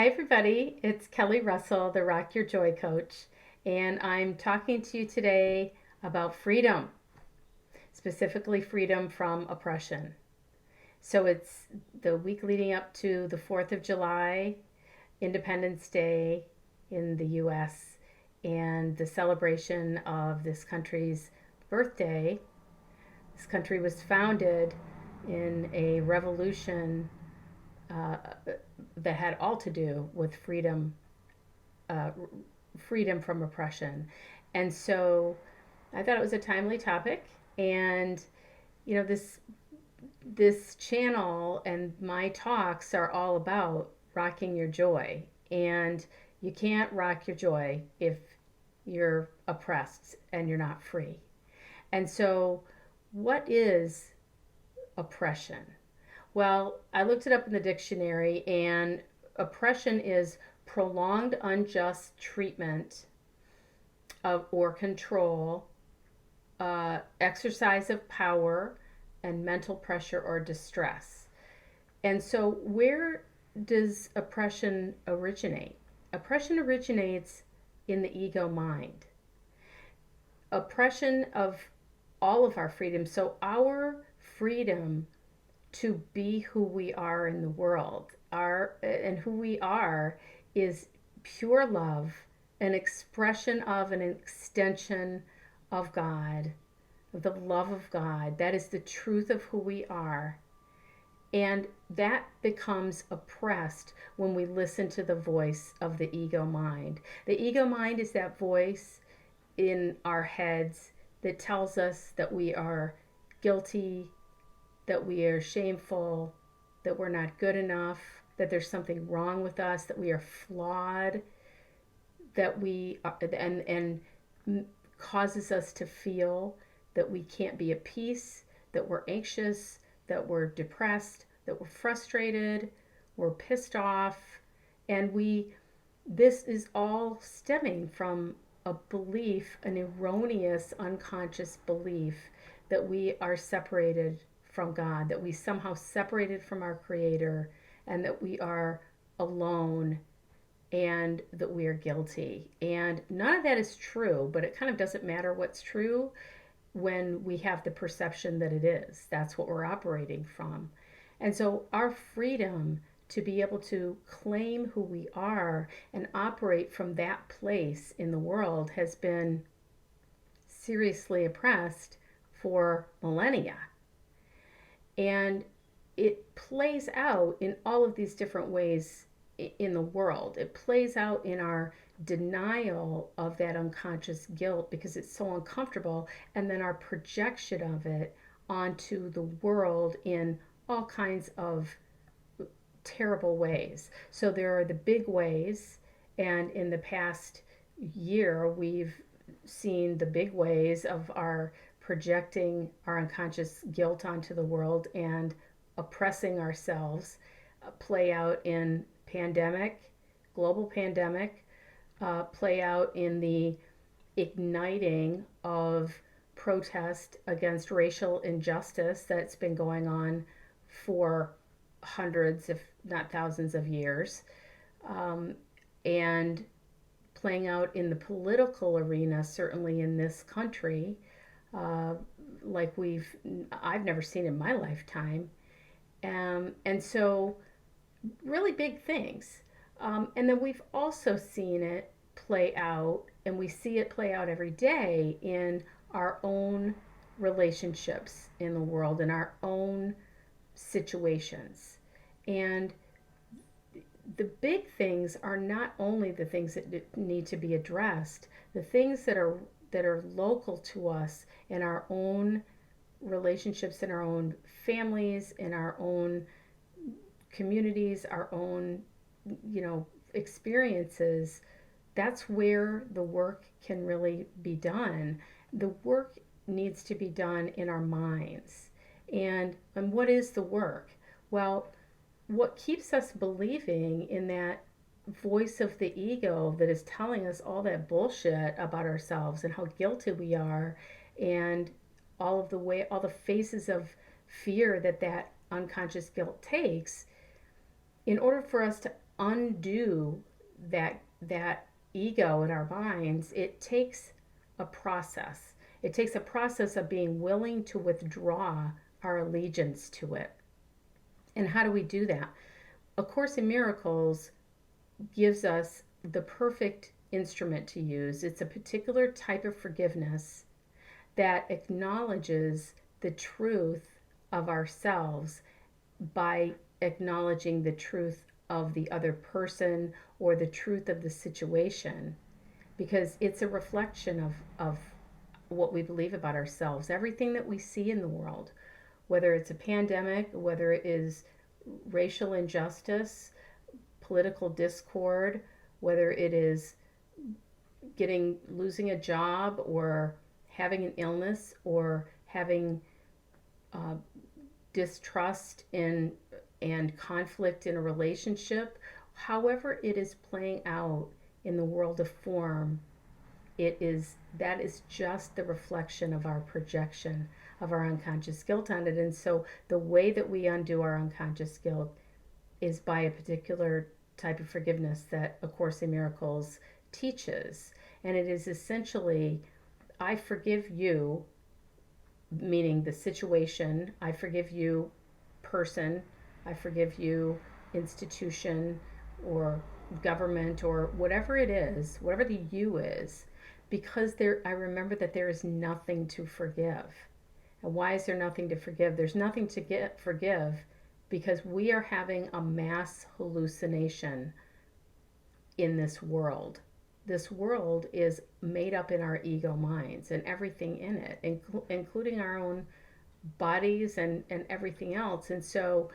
Hi, everybody. It's Kelly Russell, the Rock Your Joy coach, and I'm talking to you today about freedom, specifically freedom from oppression. So it's the week leading up to the 4th of July, Independence Day in the US, and the celebration of this country's birthday. This country was founded in a revolution uh, that had all to do with uh, freedom from oppression. And so I thought it was a timely topic. And, you know, this channel and my talks are all about rocking your joy. And you can't rock your joy if you're oppressed and you're not free. And so, what is oppression? Well, I looked it up in the dictionary, and oppression is prolonged unjust treatment of or control, exercise of power, and mental pressure or distress. And so, where does oppression originate? Oppression originates in the ego mind. Oppression of all of our freedom. So, our freedom to be who we are in the world, and who we are is pure love, an expression of an extension of God, of the love of God. That is the truth of who we are. And that becomes oppressed when we listen to the voice of the ego mind. The ego mind is that voice in our heads that tells us that we are guilty, that we are shameful, that we're not good enough, that there's something wrong with us, that we are flawed, that we are, and causes us to feel that we can't be at peace, that we're anxious, that we're depressed, that we're frustrated, we're pissed off, and this is all stemming from a belief, an erroneous unconscious belief that we are separated from God, that we somehow separated from our Creator, and that we are alone, and that we are guilty. And none of that is true, but it kind of doesn't matter what's true when we have the perception that it is. That's what we're operating from. And so our freedom to be able to claim who we are and operate from that place in the world has been seriously oppressed for millennia. And it plays out in all of these different ways in the world. It plays out in our denial of that unconscious guilt because it's so uncomfortable, and then our projection of it onto the world in all kinds of terrible ways. So there are the big ways, and in the past year, we've seen the big ways of our projecting our unconscious guilt onto the world and oppressing ourselves play out in pandemic, global pandemic, play out in the igniting of protest against racial injustice that's been going on for hundreds, if not thousands, of years, and playing out in the political arena, certainly in this country, uh, like I've never seen in my lifetime. And so, really big things. And then we've also seen it play out, and we see it play out every day in our own relationships in the world, in our own situations. And the big things are not only the things that need to be addressed, the things that are local to us in our own relationships, in our own families, in our own communities, our own, experiences. That's where the work can really be done. The work needs to be done in our minds. And what is the work? Well, what keeps us believing in that voice of the ego that is telling us all that bullshit about ourselves and how guilty we are, and all the faces of fear that unconscious guilt takes, in order for us to undo that ego in our minds, it takes a process. It takes a process of being willing to withdraw our allegiance to it. And how do we do that? A Course in Miracles gives us the perfect instrument to use. It's a particular type of forgiveness that acknowledges the truth of ourselves by acknowledging the truth of the other person or the truth of the situation, because it's a reflection of what we believe about ourselves. Everything that we see in the world, whether it's a pandemic, whether it is racial injustice, political discord, whether it is losing a job or having an illness or having uh, distrust in and conflict in a relationship, however it is playing out in the world of form, that is just the reflection of our projection of our unconscious guilt on it. And so the way that we undo our unconscious guilt is by a particular type of forgiveness that A Course in Miracles teaches. And it is essentially, I forgive you, meaning the situation, I forgive you, person, I forgive you, institution, or government, or whatever it is, whatever the you is, because I remember that there is nothing to forgive. And why is there nothing to forgive? There's nothing to forgive because we are having a mass hallucination in this world. This world is made up in our ego minds and everything in it, including our own bodies and everything else. And so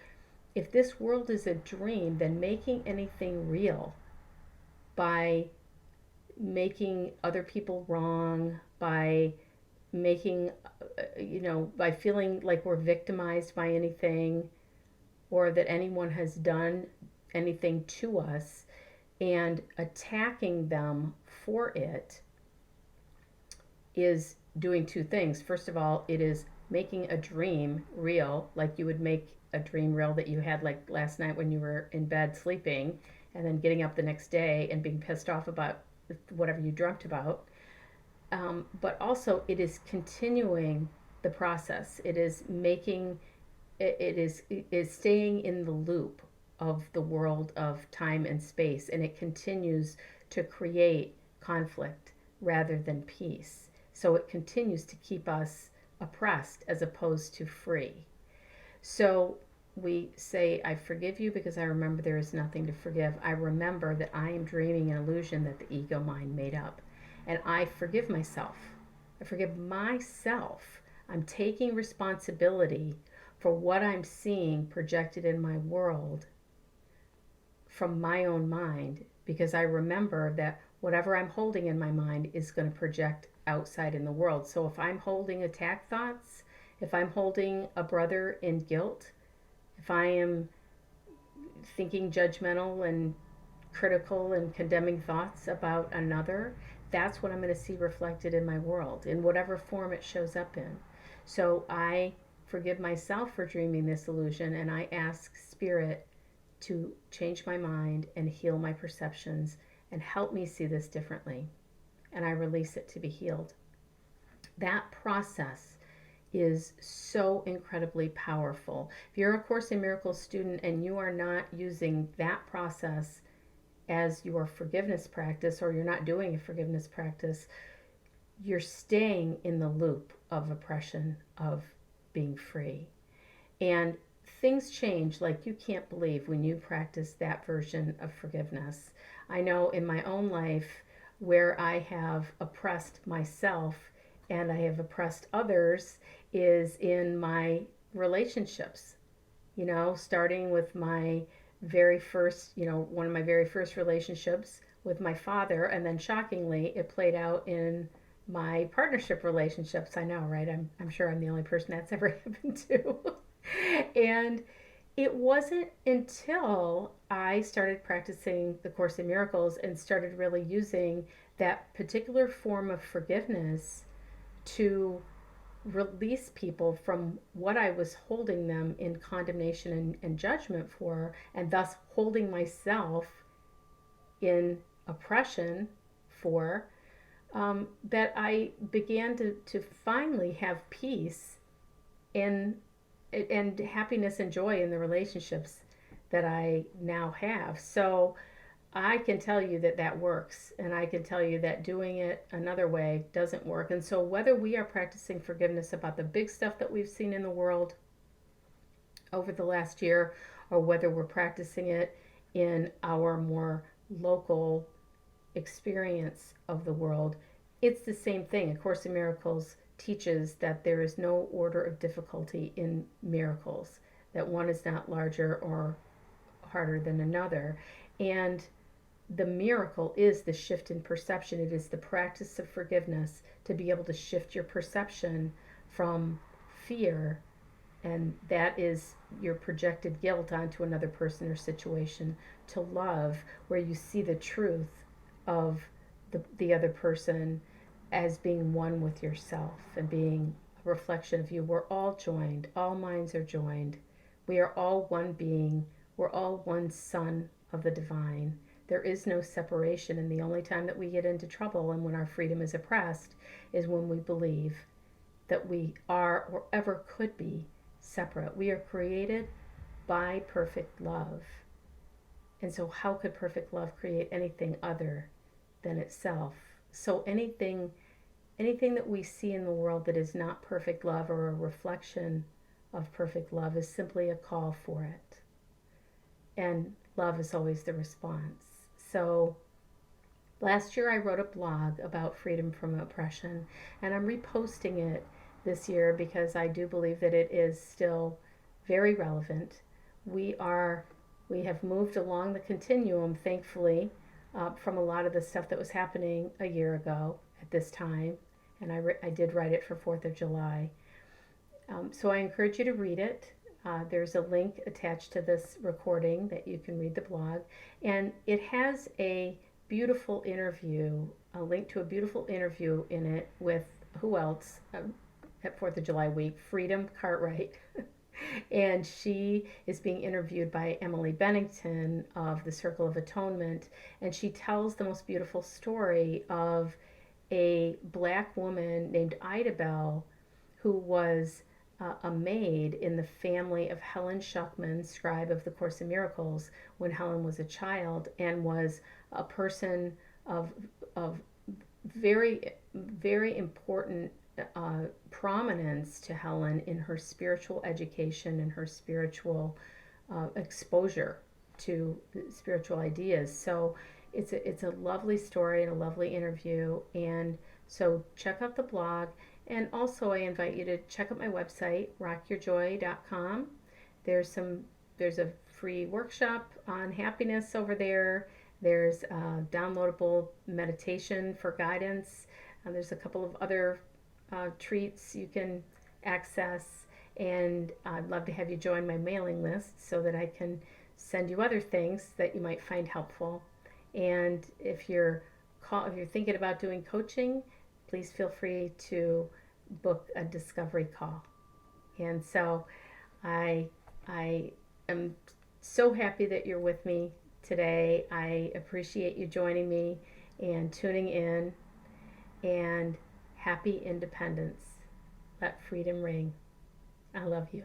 if this world is a dream, then making anything real by making other people wrong, by making, by feeling like we're victimized by anything or that anyone has done anything to us and attacking them for it, is doing two things. First of all, it is making a dream real, like you would make a dream real that you had like last night when you were in bed sleeping, and then getting up the next day and being pissed off about whatever you dreamt about. But also it is continuing the process. It is staying in the loop of the world of time and space, and it continues to create conflict rather than peace. So it continues to keep us oppressed as opposed to free. So we say, I forgive you because I remember there is nothing to forgive. I remember that I am dreaming an illusion that the ego mind made up. And I forgive myself. I forgive myself. I'm taking responsibility for what I'm seeing projected in my world from my own mind, because I remember that whatever I'm holding in my mind is going to project outside in the world. So if I'm holding attack thoughts, if I'm holding a brother in guilt, if I am thinking judgmental and critical and condemning thoughts about another, that's what I'm going to see reflected in my world, in whatever form it shows up in. So I forgive myself for dreaming this illusion, and I ask Spirit to change my mind and heal my perceptions and help me see this differently. And I release it to be healed. That process is so incredibly powerful. If you're a Course in Miracles student and you are not using that process as your forgiveness practice, or you're not doing a forgiveness practice, you're staying in the loop of oppression, of being free. And things change like you can't believe when you practice that version of forgiveness. I know in my own life where I have oppressed myself and I have oppressed others is in my relationships. Starting with my very first, one of my very first relationships with my father, and then shockingly, it played out in my partnership relationships. I know, right? I'm sure I'm the only person that's ever happened to. And it wasn't until I started practicing the Course in Miracles and started really using that particular form of forgiveness to release people from what I was holding them in condemnation and judgment for, and thus holding myself in oppression for, that I began to finally have peace in and happiness and joy in the relationships that I now have. So I can tell you that that works, and I can tell you that doing it another way doesn't work. And so, whether we are practicing forgiveness about the big stuff that we've seen in the world over the last year, or whether we're practicing it in our more local experience of the world, it's the same thing. A Course in Miracles teaches that there is no order of difficulty in miracles, that one is not larger or harder than another. And the miracle is the shift in perception. It is the practice of forgiveness to be able to shift your perception from fear, and that is your projected guilt onto another person or situation, to love, where you see the truth of the other person as being one with yourself and being a reflection of you. We're all joined, all minds are joined. We are all one being, we're all one son of the divine. There is no separation, and the only time that we get into trouble and when our freedom is oppressed is when we believe that we are or ever could be separate. We are created by perfect love. And so how could perfect love create anything other than itself? So anything that we see in the world that is not perfect love or a reflection of perfect love is simply a call for it. And love is always the response. So last year I wrote a blog about freedom from oppression, and I'm reposting it this year because I do believe that it is still very relevant. We have moved along the continuum, thankfully, from a lot of the stuff that was happening a year ago at this time, and I did write it for 4th of July. So I encourage you to read it. There's a link attached to this recording that you can read the blog, and it has a beautiful interview, a link to a beautiful interview in it with who else at 4th of July week? Freedom Cartwright. And she is being interviewed by Emily Bennington of the Circle of Atonement, and she tells the most beautiful story of a black woman named Ida who was a maid in the family of Helen Schuckman, scribe of the Course in Miracles, when Helen was a child, and was a person of very, very important prominence to Helen in her spiritual education and her spiritual exposure to spiritual ideas. So it's a lovely story and a lovely interview. And so check out the blog. And also I invite you to check out my website, rockyourjoy.com. There's a free workshop on happiness over there. There's a downloadable meditation for guidance. There's a couple of other treats you can access, and I'd love to have you join my mailing list so that I can send you other things that you might find helpful. And if you're thinking about doing coaching, please feel free to book a discovery call. And so I am so happy that you're with me today. I appreciate you joining me and tuning in, and happy independence. Let freedom ring. I love you.